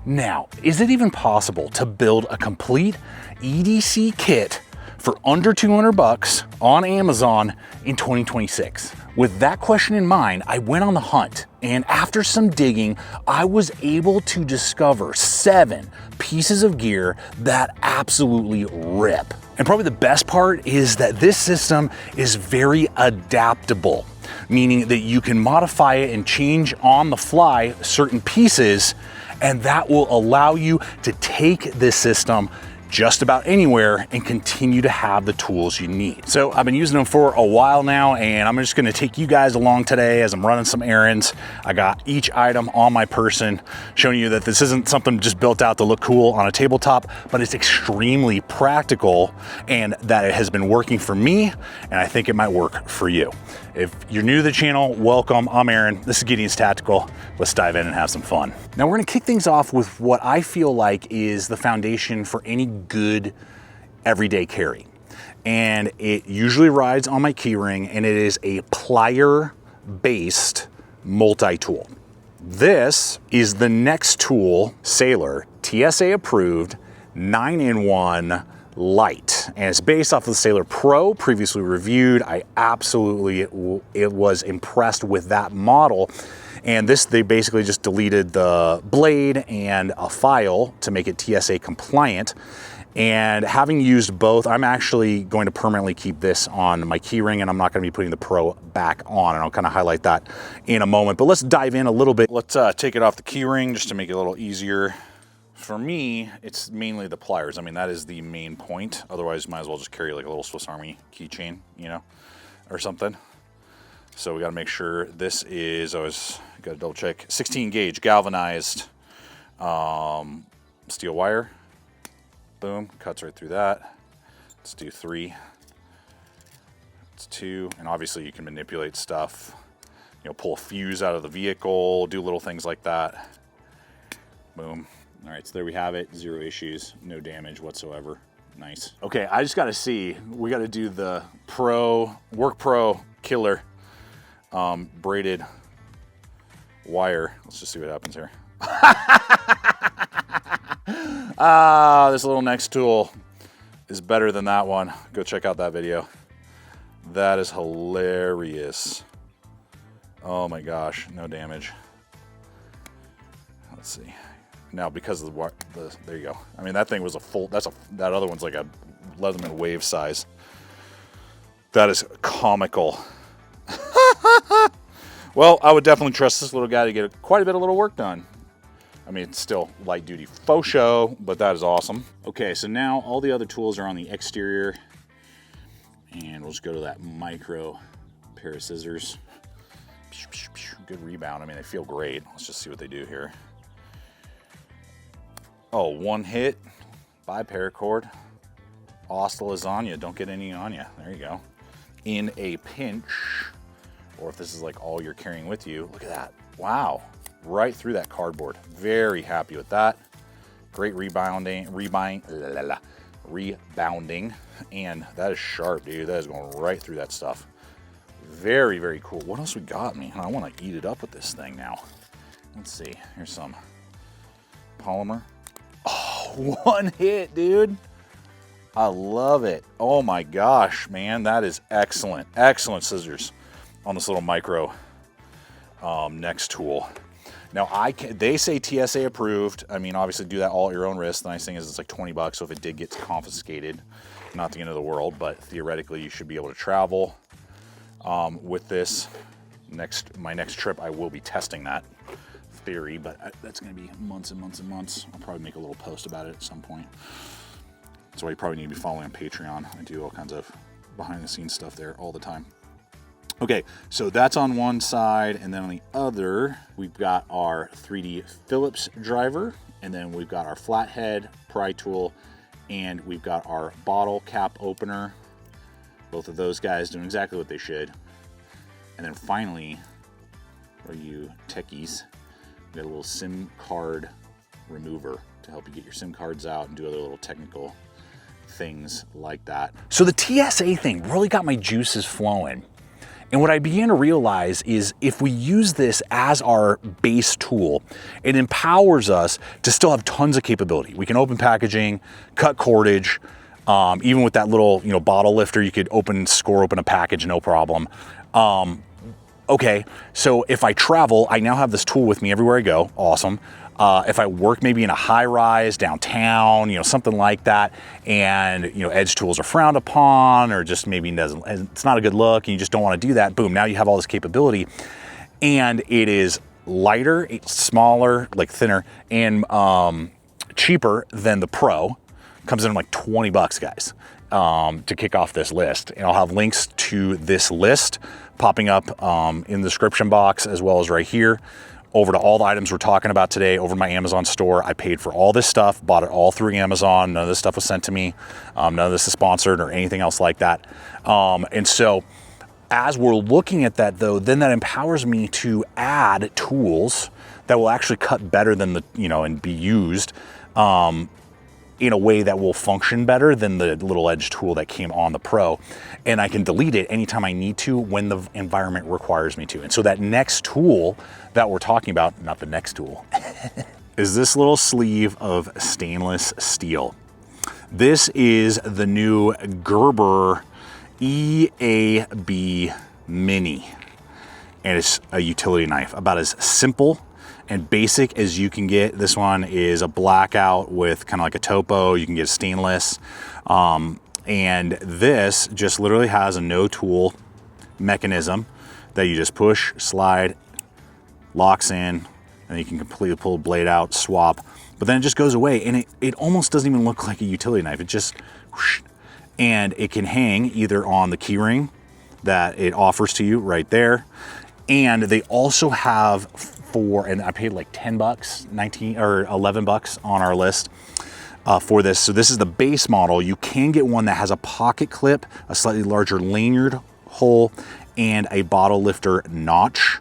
Now, is it even possible to build a complete EDC kit for under 200 bucks on Amazon in 2026? With that question in mind, I went on the hunt, and after some digging, I was able to discover 7 pieces of gear that absolutely rip. And probably the best part is that this system is very adaptable, meaning that you can modify it and change on the fly certain pieces, and that will allow you to take this system just about anywhere and continue to have the tools you need. So I've been using them for a while now, and I'm just gonna take you guys along today as I'm running some errands. I got each item on my person, showing you that this isn't something just built out to look cool on a tabletop, but it's extremely practical, and that it has been working for me, and I think it might work for you. If you're new to the channel, welcome. I'm Aaron. This is Gideonstactical. Let's dive in and have some fun. Now we're gonna kick things off with what I feel like is the foundation for any good everyday carry. And it usually rides on my keyring, and it is a Plier based multi-tool. This is the next tool, Sailor, TSA approved, 9-in-1 light, and it's based off of the Sailor Pro, previously reviewed. I absolutely was impressed with that model. And this, they basically just deleted the blade and a file to make it TSA compliant. And having used both, I'm actually going to permanently keep this on my keyring, and I'm not going to be putting the Pro back on, and I'll kind of highlight that in a moment. But let's dive in a little bit. Let's take it off the keyring just to make it a little easier. For me, it's mainly the pliers. I mean, that is the main point. Otherwise, you might as well just carry like a little Swiss Army keychain, you know, or something. So we got to make sure this is, always got to double check, 16 gauge galvanized steel wire. Boom, cuts right through that. Let's do 3. It's 2, and obviously you can manipulate stuff. You know, pull a fuse out of the vehicle, do little things like that. Boom. All right, so there we have it. 0 issues, no damage whatsoever. Nice. Okay, I just got to see. We got to do the Work Pro Killer braided wire. Let's just see what happens here. This little next tool is better than that one. Go check out that video. That is hilarious. Oh my gosh, no damage. Let's see. Now, because of the there you go. I mean, that thing was a full, that other one's like a Leatherman wave size. That is comical. Well, I would definitely trust this little guy to get quite a bit of little work done. I mean, it's still light duty faux show, but that is awesome. Okay, so now all the other tools are on the exterior, and we'll just go to that micro pair of scissors. Good rebound. I mean, they feel great. Let's just see what they do here. Oh, 1 hit, bye paracord. Hasta lasagna, don't get any on you. There you go. In a pinch, or if this is like all you're carrying with you, look at that. Wow, right through that cardboard. Very happy with that. Great rebounding, and that is sharp, dude. That is going right through that stuff. Very, very cool. What else we got me? I want to eat it up with this thing now. Let's see, here's some polymer. Oh, 1 hit, dude. I love it. Oh my gosh, man, that is excellent. Excellent scissors on this little micro next tool. Now, they say TSA approved. I mean, obviously do that all at your own risk. The nice thing is it's like 20 bucks, so if it did get confiscated, not the end of the world, but theoretically you should be able to travel with this. My next trip, I will be testing that theory, but that's going to be months and months and months. I'll probably make a little post about it at some point. That's why you probably need to be following on Patreon. I do all kinds of behind the scenes stuff there all the time. Okay, so that's on one side, and then on the other, we've got our 3D Phillips driver, and then we've got our flathead pry tool, and we've got our bottle cap opener. Both of those guys doing exactly what they should. And then finally, for you techies, we got a little SIM card remover to help you get your SIM cards out and do other little technical things like that. So the TSA thing really got my juices flowing. And what I began to realize is if we use this as our base tool, it empowers us to still have tons of capability. We can open packaging, cut cordage, even with that little, bottle lifter, you could score open a package, no problem. Okay, so if I travel, I now have this tool with me everywhere I go. Awesome. If I work maybe in a high rise downtown, something like that, and edge tools are frowned upon, or just maybe it's not a good look, and you just don't want to do that. Boom! Now you have all this capability, and it is lighter, it's smaller, like thinner, and cheaper than the Pro. Comes in like 20 bucks, guys, to kick off this list. And I'll have links to this list popping up in the description box, as well as right here, over to all the items we're talking about today, over my Amazon store. I paid for all this stuff, bought it all through Amazon. None of this stuff was sent to me. None of this is sponsored or anything else like that. And so as we're looking at that though, then that empowers me to add tools that will actually cut better than and be used in a way that will function better than the little edge tool that came on the Pro. And I can delete it anytime I need to when the environment requires me to. And so that next tool that we're talking about, not the next tool, is this little sleeve of stainless steel. This is the new Gerber EAB Mini. And it's a utility knife, about as simple and basic as you can get. This one is a blackout with kind of like a topo. You can get stainless. And this just literally has a no tool mechanism that you just push, slide, locks in, and you can completely pull the blade out, swap. But then it just goes away, and it almost doesn't even look like a utility knife. It just, whoosh, and it can hang either on the key ring that it offers to you right there. And they also have and I paid like 10 bucks, 19 or 11 bucks on our list for this. So this is the base model. You can get one that has a pocket clip, a slightly larger lanyard hole, and a bottle lifter notch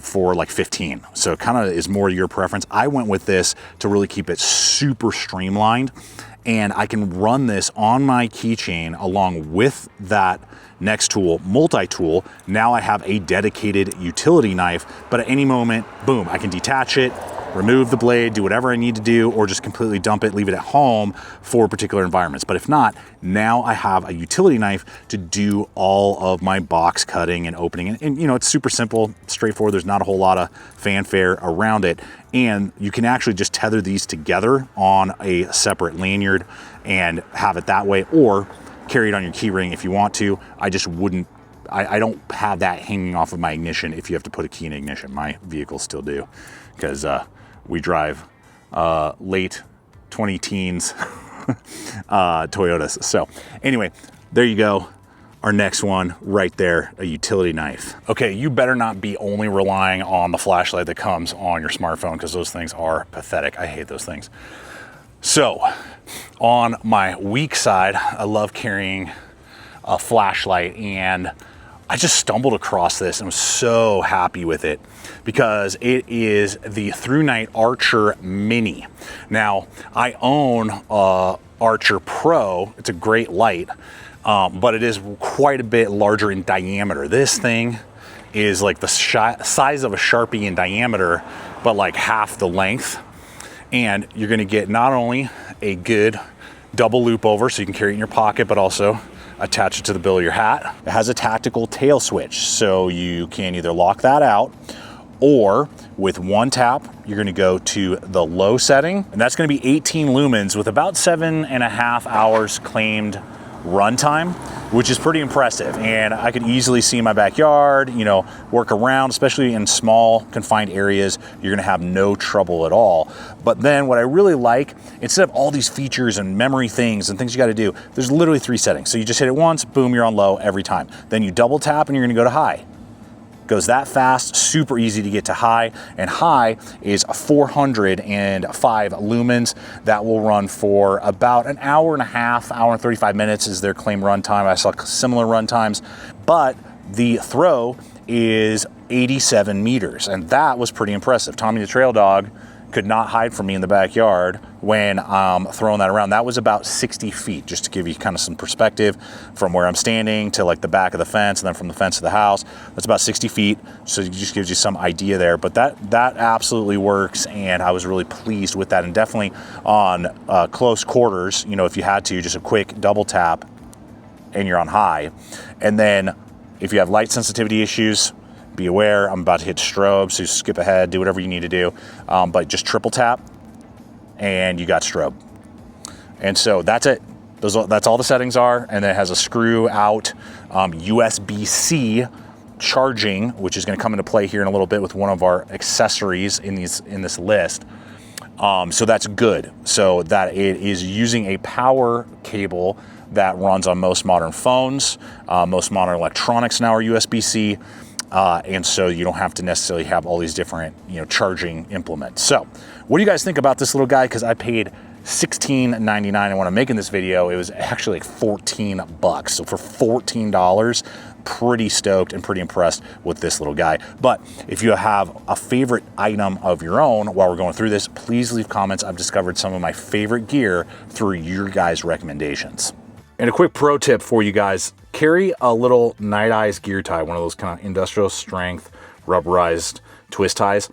for like 15. So it kind of is more your preference. I went with this to really keep it super streamlined, and I can run this on my keychain along with that next tool, multi-tool. Now I have a dedicated utility knife, but at any moment, boom, I can detach it, remove the blade, do whatever I need to do, or just completely dump it, leave it at home for particular environments. But if not, now I have a utility knife to do all of my box cutting and opening. And it's super simple, straightforward. There's not a whole lot of fanfare around it. And you can actually just tether these together on a separate lanyard and have it that way, or carry it on your key ring if you want to. I just wouldn't, I don't have that hanging off of my ignition if you have to put a key in ignition. My vehicles still do, because we drive late 20 teens Toyotas. So anyway, there you go. Our next one right there, a utility knife. Okay, you better not be only relying on the flashlight that comes on your smartphone, because those things are pathetic. I hate those things. So on my weak side, I love carrying a flashlight, and I just stumbled across this and was so happy with it because it is the ThruNite Archer Mini. Now, I own Archer Pro. It's a great light, but it is quite a bit larger in diameter. This thing is like the size of a Sharpie in diameter, but like half the length. And you're gonna get not only a good double loop over so you can carry it in your pocket, but also attach it to the bill of your hat. It has a tactical tail switch, so you can either lock that out, or with one tap, you're gonna go to the low setting, and that's gonna be 18 lumens with about 7.5 hours claimed runtime, which is pretty impressive. And I could easily see in my backyard, work around, especially in small confined areas. You're gonna have no trouble at all. But then what I really like, instead of all these features and memory things and things you gotta do, there's literally 3 settings. So you just hit it once, boom, you're on low every time. Then you double tap and you're gonna go to high. Goes that fast, super easy to get to high, and high is 405 lumens. That will run for about an hour and a half, hour and 35 minutes is their claim run time. I saw similar run times, but the throw is 87 meters, and that was pretty impressive. Tommy the Trail Dog could not hide from me in the backyard when I'm throwing that around. That was about 60 feet, just to give you kind of some perspective from where I'm standing to like the back of the fence, and then from the fence to the house. That's about 60 feet, so it just gives you some idea there. But that absolutely works, and I was really pleased with that. And definitely on close quarters, you know, if you had to, just a quick double tap and you're on high. And then if you have light sensitivity issues, be aware, I'm about to hit strobe, so skip ahead, do whatever you need to do. But just triple tap and you got strobe. And so that's it. That's all the settings are. And then it has a screw out USB-C charging, which is going to come into play here in a little bit with one of our accessories in this list. So that's good. So that it is using a power cable that runs on most modern phones. Most modern electronics now are USB-C. And so you don't have to necessarily have all these different, you know, charging implements. So what do you guys think about this little guy? Because I paid $16.99, and when I'm making this video, it was actually like $14. So for $14, pretty stoked and pretty impressed with this little guy. But if you have a favorite item of your own while we're going through this, please leave comments. I've discovered some of my favorite gear through your guys' recommendations. And a quick pro tip for you guys, carry a little Night Eyes gear tie, one of those kind of industrial strength rubberized twist ties.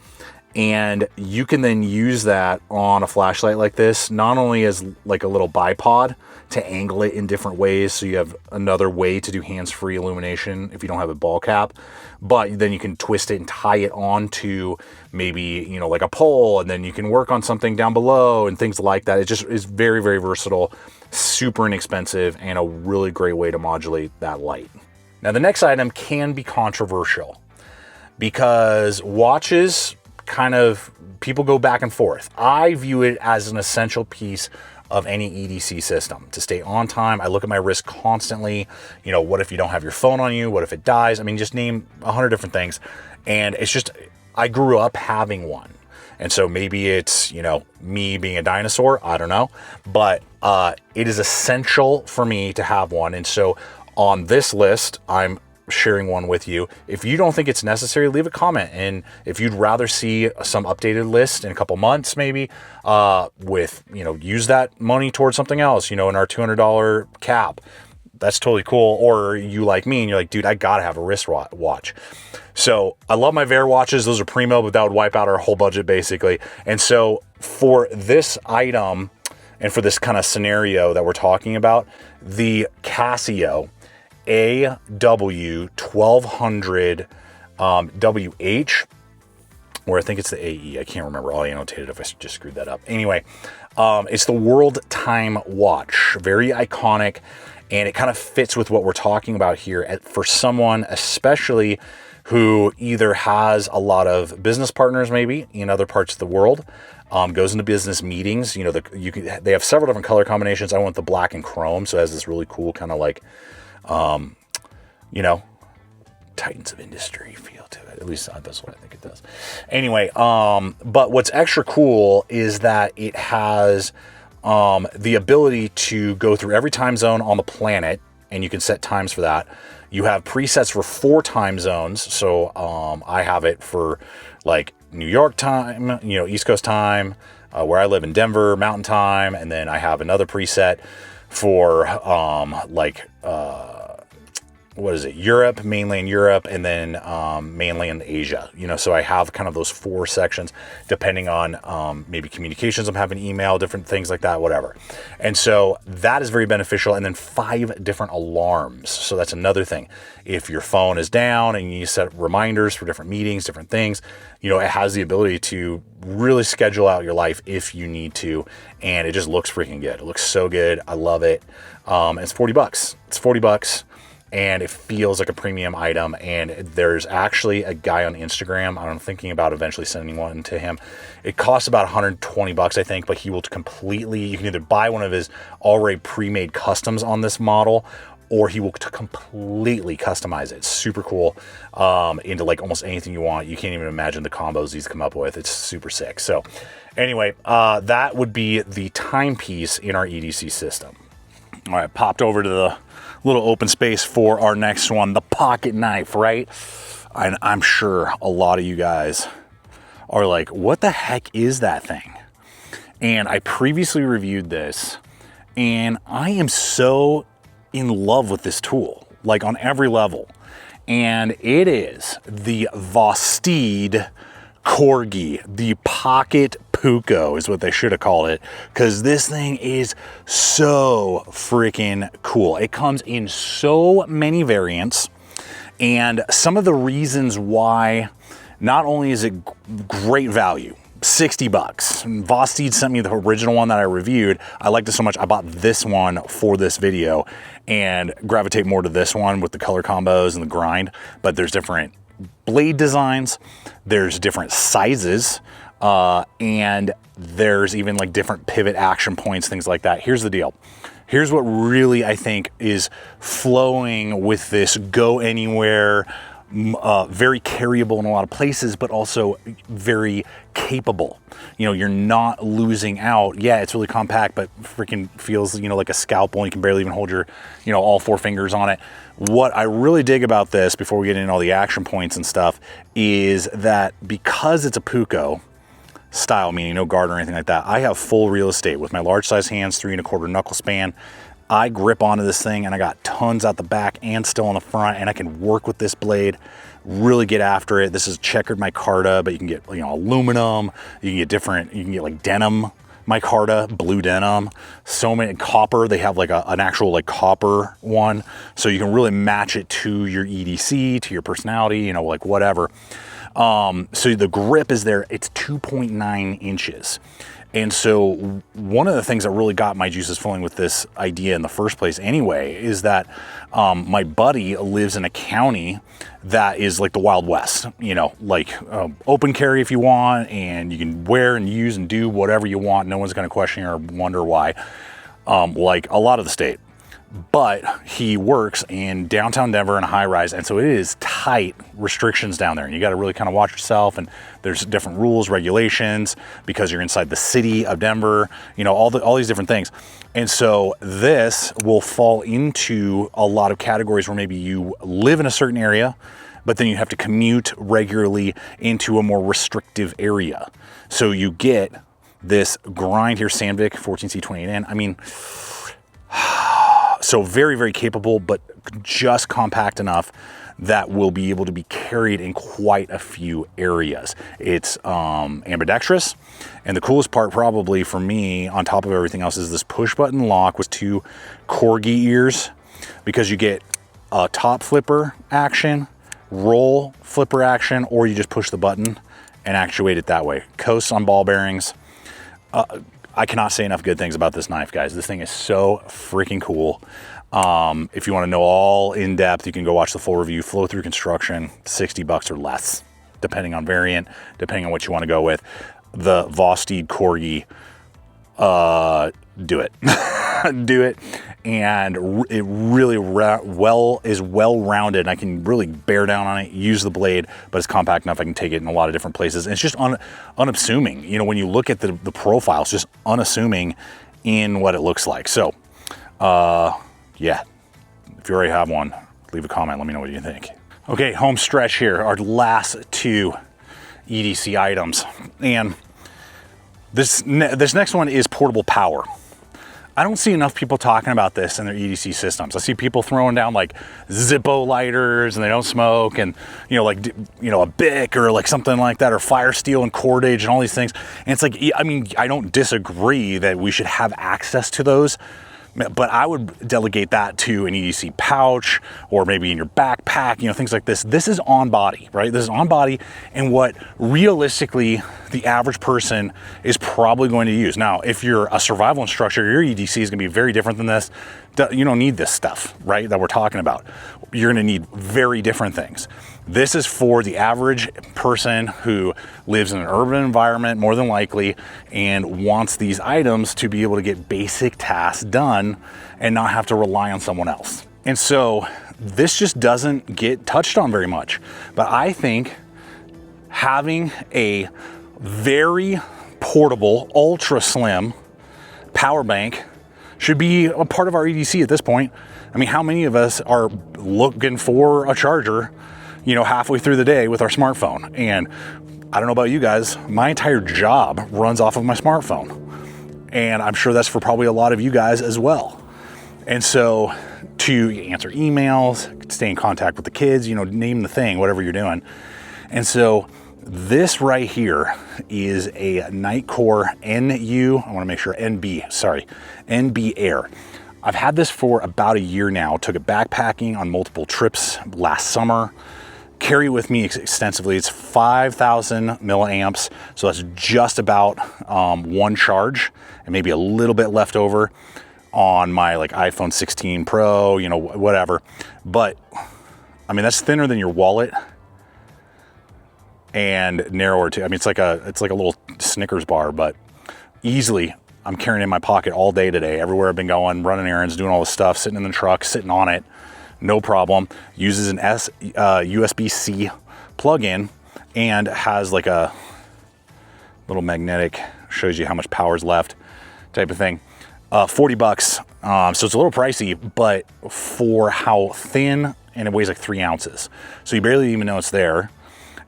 And you can then use that on a flashlight like this, not only as like a little bipod to angle it in different ways, so you have another way to do hands-free illumination if you don't have a ball cap, but then you can twist it and tie it onto maybe, you know, like a pole, and then you can work on something down below and things like that. It just is very, very versatile, super inexpensive, and a really great way to modulate that light. Now, the next item can be controversial because watches kind of, people go back and forth. I view it as an essential piece of any EDC system to stay on time. I look at my wrist constantly. You know, what if you don't have your phone on you? What if it dies? I mean, just name 100 different things. And it's just, I grew up having one. And so maybe it's, you know, me being a dinosaur, I don't know. But it is essential for me to have one. And so on this list, I'm sharing one with you. If you don't think it's necessary, leave a comment. And if you'd rather see some updated list in a couple months, maybe with, you know, use that money towards something else, you know, in our $200 cap, that's totally cool. Or you like me and you're like, dude, I gotta have a wrist watch. So I love my Vair watches. Those are primo, but that would wipe out our whole budget basically. And so for this item and for this kind of scenario that we're talking about, the Casio AW1200 WH, or I think it's the AE. I can't remember. I'll annotate it if I just screwed that up. Anyway, it's the World Time Watch. Very iconic, and it kind of fits with what we're talking about here. For someone, especially who either has a lot of business partners maybe in other parts of the world, goes into business meetings. You know, they have several different color combinations. I went the black and chrome, so it has this really cool kind of like, you know, Titans of Industry feel to it. At least that's what I think it does. Anyway, but what's extra cool is that it has the ability to go through every time zone on the planet, and you can set times for that. You have presets for 4 time zones. So I have it for like New York time, you know, East Coast time, where I live in Denver, Mountain time, and then I have another preset for what is it? Europe, mainland Europe, and then mainland Asia. You know, so I have kind of those 4 sections depending on maybe communications. I'm having email, different things like that, whatever. And so that is very beneficial. And then 5 different alarms. So that's another thing. If your phone is down and you set reminders for different meetings, different things, you know, it has the ability to really schedule out your life if you need to. And it just looks freaking good. It looks so good. I love it. It's $40. It's $40. And it feels like a premium item. And there's actually a guy on Instagram, I'm thinking about eventually sending one to him. It costs about $120, I think, but he will completely, you can either buy one of his already pre-made customs on this model, or he will completely customize it. It's super cool, into like almost anything you want. You can't even imagine the combos he's come up with. It's super sick. So anyway, that would be the timepiece in our EDC system. All right, popped over to the little open space for our next one, the pocket knife, right? And I'm sure a lot of you guys are like, what the heck is that thing? And I previously reviewed this, and I am so in love with this tool, like on every level. And it is the Vostede Corgi, the Pocket Puko is what they should have called it, because this thing is so freaking cool. It comes in so many variants, and some of the reasons why, not only is it great value, 60 bucks. Vostede sent me the original one that I reviewed. I liked it so much, I bought this one for this video and gravitate more to this one with the color combos and the grind, but there's different blade designs, there's different sizes, and there's even like different pivot action points, things like that. Here's the deal. Here's what really I think is flowing with this go anywhere, very carryable in a lot of places, but also very capable. You know, you're not losing out. Yeah, it's really compact, but freaking feels, you know, like a scalpel. You can barely even hold your, you know, all 4 fingers on it. What I really dig about this, before we get into all the action points and stuff, is that because it's a Puko style, meaning no guard or anything like that, I have full real estate with my large size hands, 3 1/4 knuckle span. I grip onto this thing and I got tons out the back and still on the front, and I can work with this blade, really get after it. This is checkered micarta, but you can get, you know, aluminum, you can get different, you can get like denim micarta, blue denim, so many, copper. They have like an actual like copper one, so you can really match it to your EDC, to your personality, you know, like whatever. So the grip is there. It's 2.9 inches. And so one of the things that really got my juices flowing with this idea in the first place anyway is that my buddy lives in a county that is like the Wild West, you know, like open carry if you want, and you can wear and use and do whatever you want. No one's going to question you or wonder why, like a lot of the state. But he works in downtown Denver in a high rise, and so it is tight restrictions down there, and you got to really kind of watch yourself, and there's different rules, regulations, because you're inside the city of Denver, you know, all these different things. And so this will fall into a lot of categories where maybe you live in a certain area, but then you have to commute regularly into a more restrictive area. So you get this grind here, Sandvik 14C28N. I mean, so very, very capable, but just compact enough that will be able to be carried in quite a few areas. It's ambidextrous, and the coolest part probably for me, on top of everything else, is this push button lock with 2 corgi ears, because you get a top flipper action, roll flipper action, or you just push the button and actuate it that way. Coasts on ball bearings. I cannot say enough good things about this knife, guys. This thing is so freaking cool. If you want to know all in depth, you can go watch the full review. Flow through construction, 60 bucks or less, depending on variant, depending on what you want to go with. The Vostede Corgi, do it. Do it. And it really is well-rounded, and I can really bear down on it, use the blade, but it's compact enough I can take it in a lot of different places. And it's just unassuming. You know, when you look at the profile, it's just unassuming in what it looks like. So, yeah, if you already have one, leave a comment, let me know what you think. Okay, home stretch here, our last 2 EDC items. And this next one is portable power. I don't see enough people talking about this in their EDC systems. I see people throwing down like Zippo lighters and they don't smoke, and, you know, like, you know, a Bic or like something like that, or Fire Steel and Cordage and all these things. And it's like, I mean, I don't disagree that we should have access to those, but I would delegate that to an EDC pouch, or maybe in your backpack, you know, things like this. This is on body, right? This is on body, and what realistically the average person is probably going to use. Now, if you're a survival instructor, your EDC is gonna be very different than this. You don't need this stuff, right, that we're talking about. You're gonna need very different things. This is for the average person who lives in an urban environment, more than likely, and wants these items to be able to get basic tasks done and not have to rely on someone else. And so this just doesn't get touched on very much. But I think having a very portable, ultra slim power bank should be a part of our EDC at this point. I mean, how many of us are looking for a charger, you know, halfway through the day with our smartphone? And I don't know about you guys, my entire job runs off of my smartphone. And I'm sure that's for probably a lot of you guys as well. And so to answer emails, stay in contact with the kids, you know, name the thing, whatever you're doing. And so this right here is a Nitecore NU, I wanna make sure, NB Air. I've had this for about a year now. Took it backpacking on multiple trips last summer. Carry it with me extensively. It's 5,000 milliamps, so that's just about one charge, and maybe a little bit left over on my like iPhone 16 Pro, you know, whatever. But I mean, that's thinner than your wallet and narrower too. I mean, it's like a little Snickers bar, but easily I'm carrying it in my pocket all day today. Everywhere I've been going, running errands, doing all this stuff, sitting in the truck, sitting on it. No problem. Uses an USB-C plug-in and has like a little magnetic, shows you how much power's left type of thing. 40 bucks. So it's a little pricey, but for how thin, and it weighs like 3 ounces. So you barely even know it's there.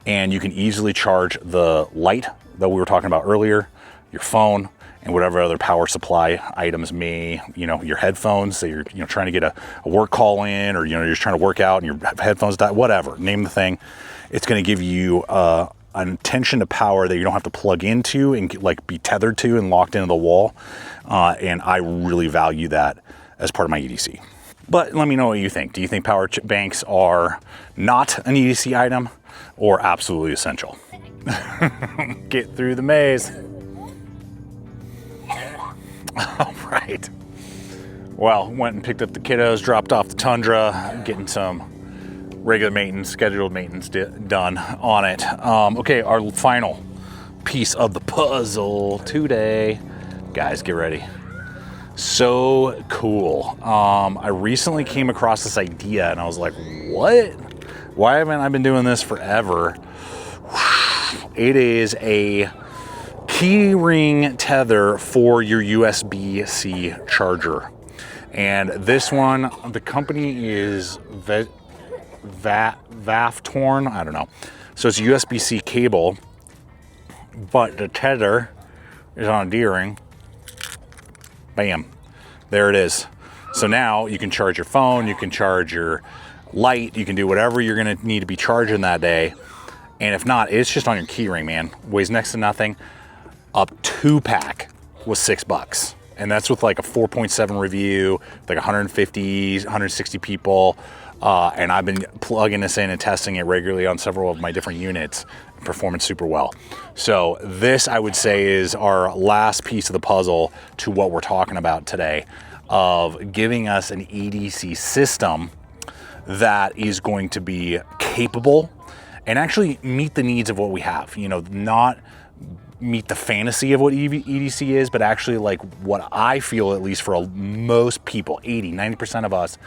And you can easily charge the light that we were talking about earlier, your phone, and whatever other power supply items may, you know, your headphones, so you're, you know, trying to get a work call in, or, you know, you're just trying to work out and your headphones die, whatever, name the thing. It's going to give you an attention to power that you don't have to plug into and like be tethered to and locked into the wall. And I really value that as part of my EDC. But let me know what you think. Do you think power banks are not an EDC item or absolutely essential? Get through the maze. All right. Well, went and picked up the kiddos, dropped off the Tundra, getting some regular maintenance, scheduled maintenance done on it. Okay, our final piece of the puzzle today. Guys, get ready. So cool. I recently came across this idea and I was like, what? Why haven't I been doing this forever? It is a key ring tether for your USB-C charger. And this one, the company is Vaftorn, I don't know. So it's a USB-C cable, but the tether is on a D-ring. Bam, there it is. So now you can charge your phone, you can charge your light, you can do whatever you're gonna need to be charging that day. And if not, it's just on your key ring, man. Weighs next to nothing. A 2-pack was $6. And that's with like a 4.7 review, like 150, 160 people. And I've been plugging this in and testing it regularly on several of my different units, performing super well. So this, I would say, is our last piece of the puzzle to what we're talking about today, of giving us an EDC system that is going to be capable and actually meet the needs of what we have. You know, not meet the fantasy of what EDC is, but actually like what I feel, at least for most people, 80, 90% of us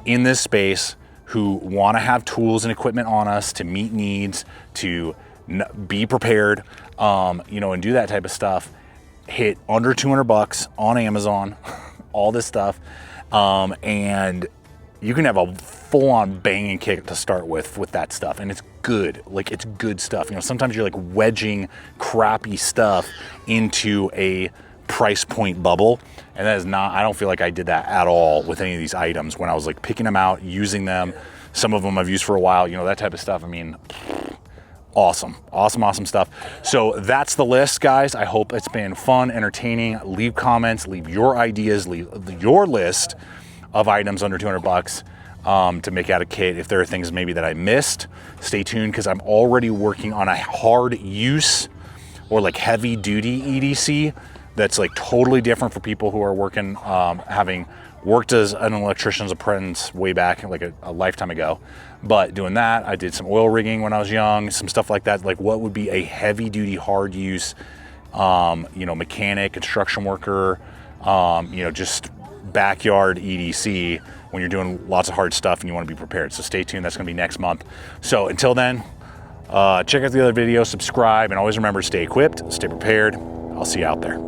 in this space who want to have tools and equipment on us to meet needs, to be prepared, you know, and do that type of stuff, hit under 200 bucks on Amazon, all this stuff. And you can have a full-on banging kick to start with that stuff, and it's good. Like, it's good stuff. You know, sometimes you're like wedging crappy stuff into a price point bubble, and that is not, I don't feel like I did that at all with any of these items when I was like picking them out, using them. Some of them I've used for a while, you know, that type of stuff. I mean, awesome stuff. So that's the list, guys. I hope it's been fun, entertaining. Leave comments, leave your ideas, leave your list of items under 200 bucks to make out a kit. If there are things maybe that I missed, stay tuned, because I'm already working on a hard use or like heavy duty EDC that's like totally different for people who are working, having worked as an electrician's apprentice way back, like a lifetime ago. But doing that, I did some oil rigging when I was young, some stuff like that. Like, what would be a heavy duty, hard use, you know, mechanic, construction worker, you know, just backyard EDC when you're doing lots of hard stuff and you want to be prepared. So stay tuned, that's going to be next month. So until then, check out the other videos, subscribe, and always remember to stay equipped, stay prepared. I'll see you out there.